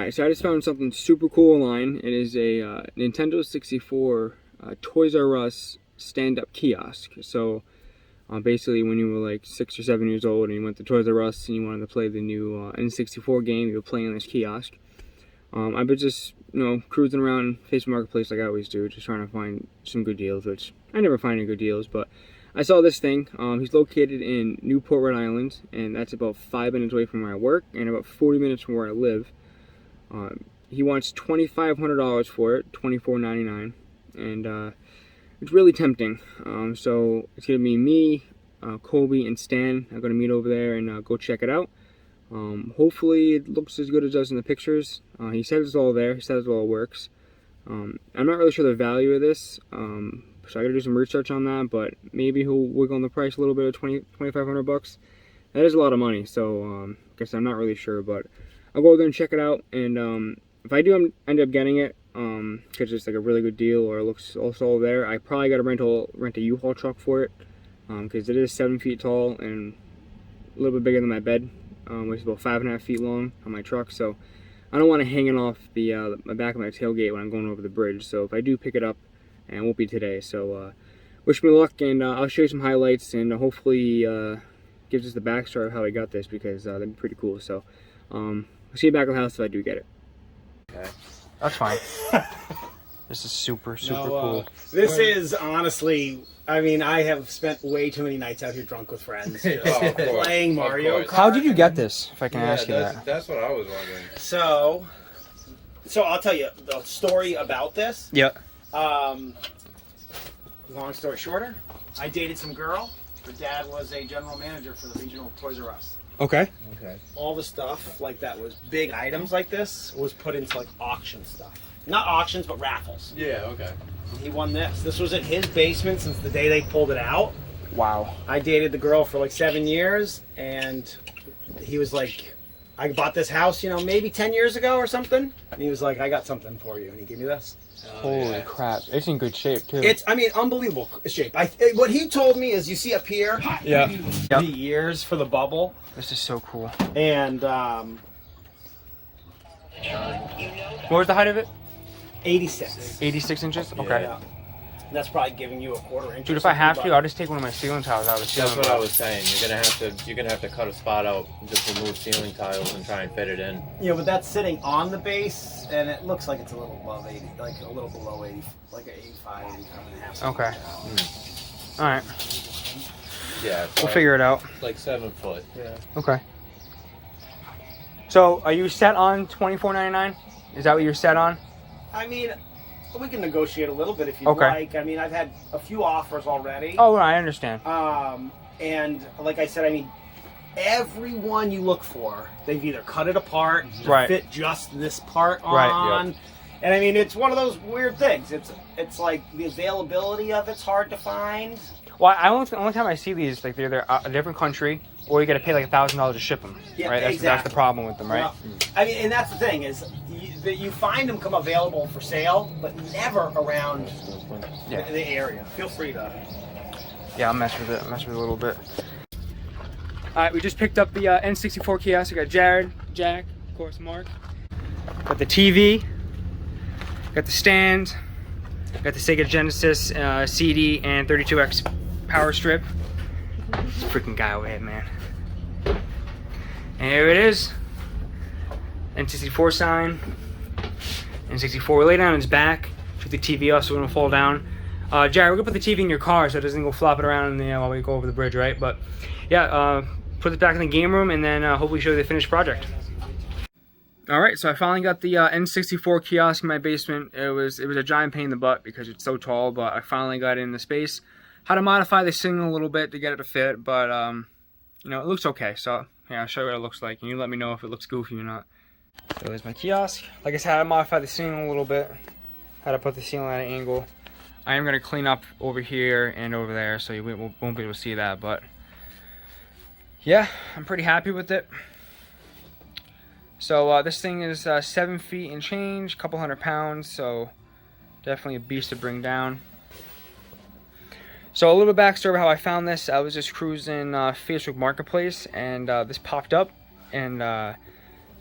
Alright, so I just found something super cool online. It is a Nintendo 64 Toys R Us stand-up kiosk. So basically when you were like 6 or 7 years old and you went to Toys R Us and you wanted to play the new N64 game, you were playing on this kiosk. I've been just, cruising around Facebook Marketplace like I always do, just trying to find some good deals, which I never find any good deals, but I saw this thing. He's located in Newport, Rhode Island, and that's about 5 minutes away from where I work and about 40 minutes from where I live. He wants $2,500 for it, $24.99, and it's really tempting. So it's gonna be me, Colby, and Stan. I'm gonna meet over there and go check it out. Hopefully it looks as good as it does in the pictures. He says it's all there. He says it all works. I'm not really sure the value of this, so I gotta do some research on that. But maybe he'll wiggle on the price a little bit of $2,500. That is a lot of money. So I guess I'm not really sure, but I'll go there and check it out. And if I do end up getting it, because it's like a really good deal or it looks also there, I probably gotta rent a U-Haul truck for it, because it is 7 feet tall and a little bit bigger than my bed, which is about 5.5 feet long on my truck. So I don't want to hang it off the back of my tailgate when I'm going over the bridge. So if I do pick it up, and it won't be today, so wish me luck, and I'll show you some highlights, and hopefully gives us the backstory of how I got this, because that'd be pretty cool. So I'll see you back at the house if I do get it. Okay, that's fine. This is super cool. This is honestly, I mean, I have spent way too many nights out here drunk with friends playing Mario Kart. How did you get this, if I can ask you that? That's what I was wondering. So I'll tell you the story about this. Yeah. Long story shorter, I dated some girl. Her dad was a general manager for the regional Toys R Us. Okay. All the stuff like that was big items like this was put into like auction stuff. Not auctions, but raffles. Yeah, okay. He won this. This was in his basement since the day they pulled it out. Wow. I dated the girl for like 7 years, and he was like, I bought this house, maybe 10 years ago or something. And he was like, I got something for you. And he gave me this. Holy crap. It's in good shape, too. It's, unbelievable shape. What he told me is, you see up here, the years for the bubble. This is so cool. And, what was the height of it? 86. 86 inches? Okay. Yeah. That's probably giving you a quarter inch. Dude, if I have to, I'll just take one of my ceiling tiles out of the ceiling. That's what I was saying. You're gonna have to cut a spot out, just remove ceiling tiles and try and fit it in. But that's sitting on the base, and it looks like it's a little above 80, like a little below 80, like an 85, 85 and a half. Okay. All right. Yeah. We'll figure it out. Like 7 foot. Yeah. Okay. So, are you set on $24.99? Is that what you're set on? I mean, we can negotiate a little bit if you Okay. like. I mean, I've had a few offers already. Oh, I understand. And like I said, I mean, everyone you look for, they've either cut it apart to Right. fit just this part on. Right, yep. And I mean, it's one of those weird things. It's like the availability of it's hard to find. Well, the only time I see these, like they're a different country, or you got to pay like $1,000 to ship them. Yeah, right. That's exactly. the problem with them, right? Well, I mean, and that's the thing is, you find them come available for sale, but never around the area. Feel free to. Yeah, I'll mess with it. I'll mess with it a little bit. All right, we just picked up the N64 Kiosk. We got Jared, Jack, of course, Mark. Got the TV. Got the stand. Got the Sega Genesis CD and 32X power strip. This freaking guy over here, man. And here it is. N64 sign. N64. We lay down on its back. Took the TV off so it wouldn't fall down. Jared, we're gonna put the TV in your car so it doesn't go flopping around while we go over the bridge, right? But yeah, put it back in the game room and then hopefully show you the finished project. All right, so I finally got the N64 kiosk in my basement. It was a giant pain in the butt because it's so tall, but I finally got it in the space. Had to modify the ceiling a little bit to get it to fit, but it looks okay. So yeah, I'll show you what it looks like, and you let me know if it looks goofy or not. So there's my kiosk. Like I said, I had to modify the ceiling a little bit. Had to put the ceiling at an angle. I am gonna clean up over here and over there, so you won't be able to see that. But yeah, I'm pretty happy with it. So this thing is 7 feet and change, a couple 100 pounds, so definitely a beast to bring down. So a little backstory about how I found this. I was just cruising Facebook Marketplace, and this popped up, and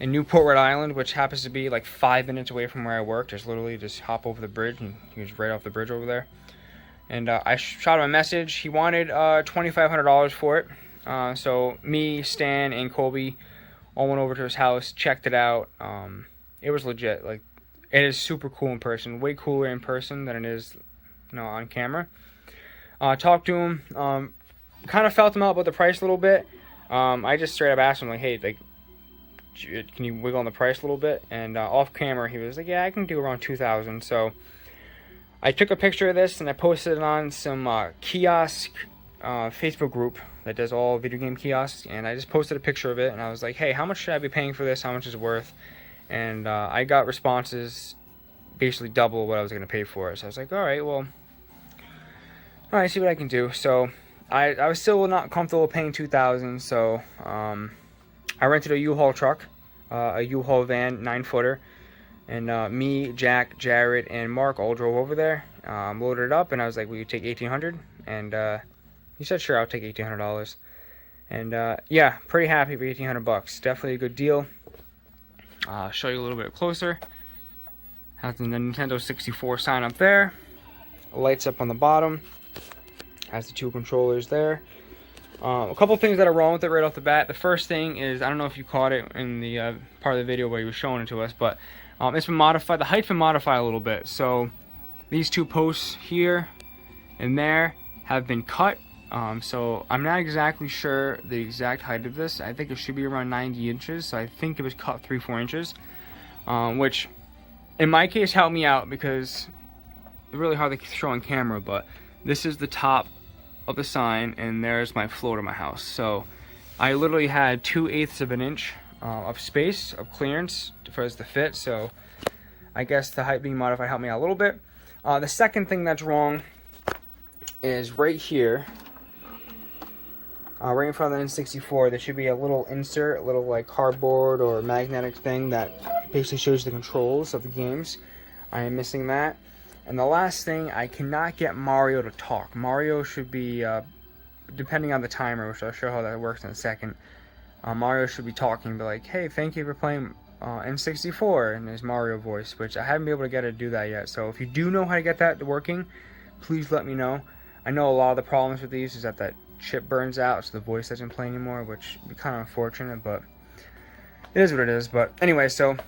in Newport, Rhode Island, which happens to be like 5 minutes away from where I work. Just literally just hop over the bridge, and he was right off the bridge over there. And I shot him a message. He wanted $2,500 for it. So me, Stan, and Colby all went over to his house, checked it out. It was legit. Like, it is super cool in person. Way cooler in person than it is, on camera. Talked to him. Kind of felt him out about the price a little bit. I just straight up asked him, like, hey, like, can you wiggle on the price a little bit? And off camera, he was like, yeah, I can do around $2,000. So I took a picture of this and I posted it on some kiosk Facebook group that does all video game kiosks. And I just posted a picture of it, and I was like, hey, how much should I be paying for this? How much is it worth? And I got responses basically double what I was going to pay for it. So I was like, all right, well, all right, see what I can do. So I was still not comfortable paying $2,000. So I rented a U-Haul truck, a U-Haul van, 9-footer. And me, Jack, Jared, and Mark all drove over there, loaded it up, and I was like, will you take $1,800? And he said, sure, I'll take $1,800. And yeah, pretty happy for $1,800. Definitely a good deal. I'll show you a little bit closer. Has the Nintendo 64 sign up there. Lights up on the bottom. Has the 2 controllers there. A couple things that are wrong with it right off the bat. The first thing is, I don't know if you caught it in the part of the video where he was showing it to us, but it's been modified. The height's been modified a little bit. So these 2 posts here and there have been cut. So I'm not exactly sure the exact height of this. I think it should be around 90 inches. So I think it was cut 3-4 inches, which in my case helped me out because it's really hard to show on camera, but this is the top of the sign, and there's my floor to my house. So I literally had 2/8 of an inch of space, of clearance for us to fit. So I guess the height being modified helped me out a little bit. The second thing that's wrong is right here, right in front of the N64, there should be a little insert, a little like cardboard or magnetic thing that basically shows the controls of the games. I am missing that. And the last thing, I cannot get Mario to talk. Mario should be, depending on the timer, which I'll show how that works in a second, Mario should be talking, be like, hey, thank you for playing N64 in his Mario voice, which I haven't been able to get it to do that yet. So if you do know how to get that working, please let me know. I know a lot of the problems with these is that chip burns out, so the voice doesn't play anymore, which would be kind of unfortunate, but it is what it is. But anyway, so,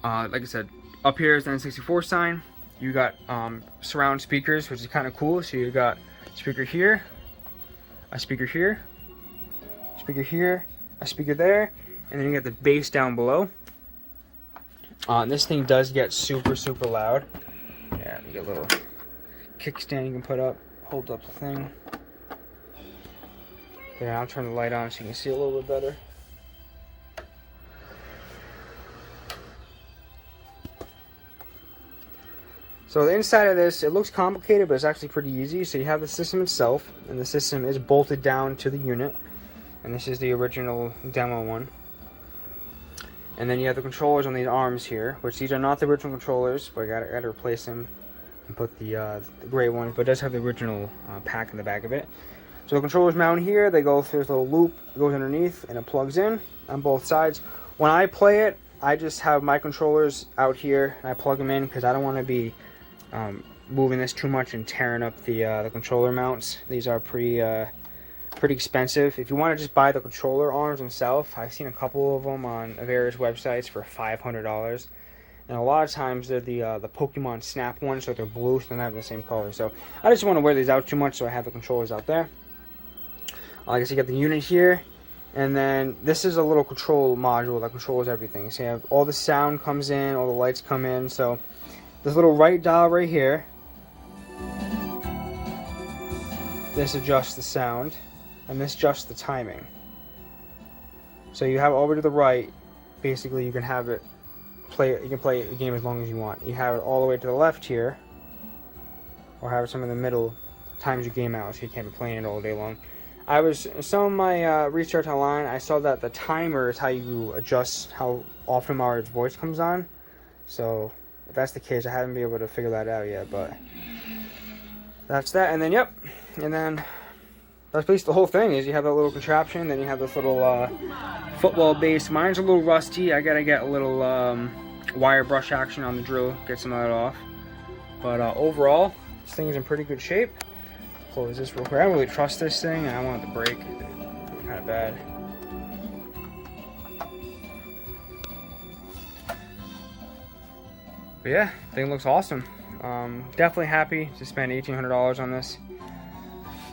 like I said, up here is the N64 sign. You got surround speakers, which is kind of cool. So you got a speaker here, a speaker here, speaker here, a speaker there, and then you got the bass down below. This thing does get super, super loud. Yeah, you get a little kickstand you can put up, hold up the thing. Yeah, I'll turn the light on so you can see a little bit better. So the inside of this, it looks complicated, but it's actually pretty easy. So you have the system itself, and the system is bolted down to the unit. And this is the original demo one. And then you have the controllers on these arms here, which these are not the original controllers, but I gotta replace them and put the gray one. But it does have the original pack in the back of it. So the controllers mount here, they go through this little loop, it goes underneath, and it plugs in on both sides. When I play it, I just have my controllers out here, and I plug them in because I don't want to be moving this too much and tearing up the controller mounts. These are pretty expensive. If you want to just buy the controller arms themselves, I've seen a couple of them on various websites for $500. And a lot of times they're the Pokemon Snap ones, so they're blue, so they're not the same color. So I just want to wear these out too much, so I have the controllers out there. Like I said, you got the unit here, and then this is a little control module that controls everything. So you have all the sound comes in, all the lights come in. So this little right dial right here, this adjusts the sound, and this adjusts the timing. So you have it over to the right. Basically, you can have it play. You can play the game as long as you want. You have it all the way to the left here, or have it some in the middle. Times your game out, so you can't be playing it all day long. Some of my research online, I saw that the timer is how you adjust how often Mario's voice comes on. So if that's the case, I haven't been able to figure that out yet, but that's that. And then, yep, and then that's basically the whole thing. Is you have that little contraption, then you have this little football base. Mine's a little rusty. I gotta get a little wire brush action on the drill, get some of that off. But overall, this thing's in pretty good shape. Close this real quick. I don't really trust this thing, and I want it to break. It's kind of bad. But yeah, thing looks awesome. Definitely happy to spend $1,800 on this.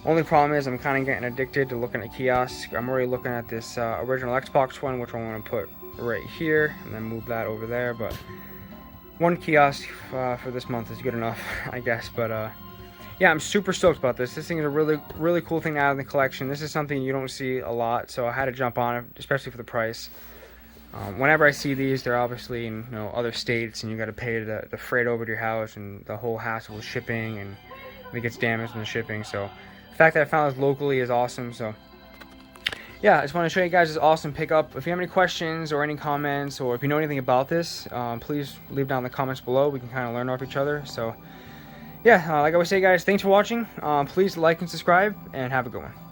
Only problem is I'm kind of getting addicted to looking at kiosks. I'm already looking at this original Xbox one, which I want to put right here, and then move that over there. But one kiosk for this month is good enough, I guess. But yeah, I'm super stoked about this. This thing is a really cool thing to add in the collection. This is something you don't see a lot, so I had to jump on it, especially for the price. Whenever I see these, they're obviously in other states, and you got to pay the freight over to your house and the whole hassle with shipping, and it gets damaged in the shipping. So the fact that I found this locally is awesome. So yeah, I just want to show you guys this awesome pickup. If you have any questions or any comments, or if you know anything about this, please leave down in the comments below. We can kind of learn off each other. So yeah, like I always say, guys, thanks for watching. Please like and subscribe, and have a good one.